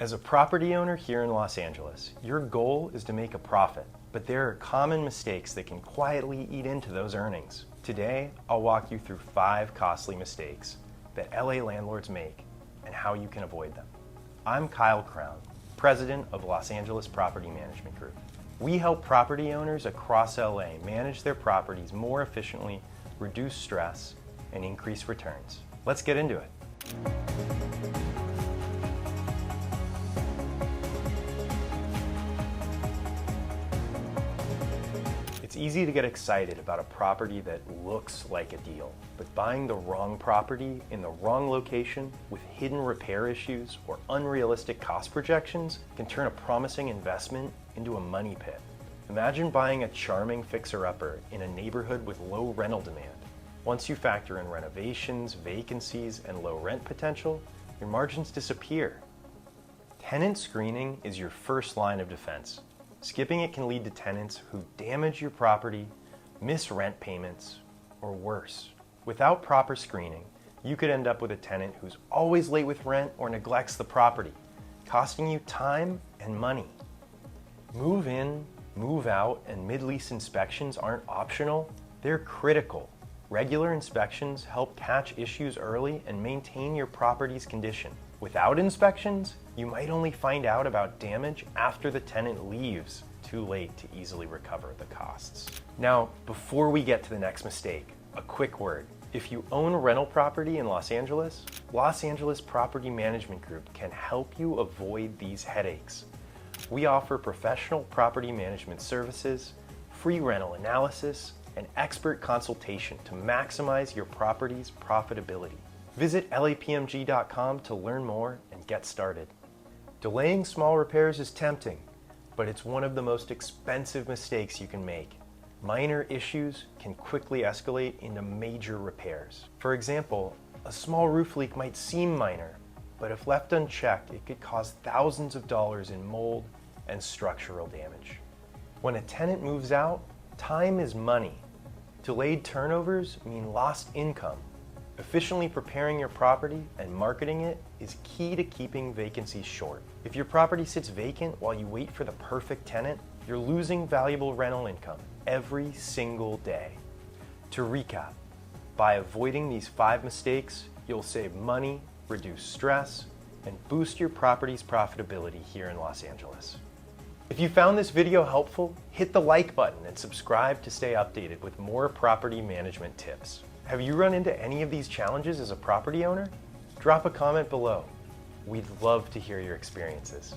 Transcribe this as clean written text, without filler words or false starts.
As a property owner here in Los Angeles, your goal is to make a profit, but there are common mistakes that can quietly eat into those earnings. Today, I'll walk you through 5 costly mistakes that LA landlords make and how you can avoid them. I'm Kyle Crown, President of Los Angeles Property Management Group. We help property owners across LA manage their properties more efficiently, reduce stress, and increase returns. Let's get into it. It's easy to get excited about a property that looks like a deal, but buying the wrong property in the wrong location with hidden repair issues or unrealistic cost projections can turn a promising investment into a money pit. Imagine buying a charming fixer-upper in a neighborhood with low rental demand. Once you factor in renovations, vacancies, and low rent potential, your margins disappear. Tenant screening is your first line of defense. Skipping it can lead to tenants who damage your property, miss rent payments, or worse. Without proper screening, you could end up with a tenant who's always late with rent or neglects the property, costing you time and money. Move in, move out, and mid-lease inspections aren't optional, they're critical. Regular inspections help catch issues early and maintain your property's condition. Without inspections, you might only find out about damage after the tenant leaves, too late to easily recover the costs. Now, before we get to the next mistake, a quick word. If you own a rental property in Los Angeles Property Management Group can help you avoid these headaches. We offer professional property management services, free rental analysis, and expert consultation to maximize your property's profitability. Visit lapmg.com to learn more and get started. Delaying small repairs is tempting, but it's one of the most expensive mistakes you can make. Minor issues can quickly escalate into major repairs. For example, a small roof leak might seem minor, but if left unchecked, it could cause thousands of dollars in mold and structural damage. When a tenant moves out, time is money. Delayed turnovers mean lost income. Efficiently preparing your property and marketing it is key to keeping vacancies short. If your property sits vacant while you wait for the perfect tenant, you're losing valuable rental income every single day. To recap, by avoiding these 5 mistakes, you'll save money, reduce stress, and boost your property's profitability here in Los Angeles. If you found this video helpful, hit the like button and subscribe to stay updated with more property management tips. Have you run into any of these challenges as a property owner? Drop a comment below. We'd love to hear your experiences.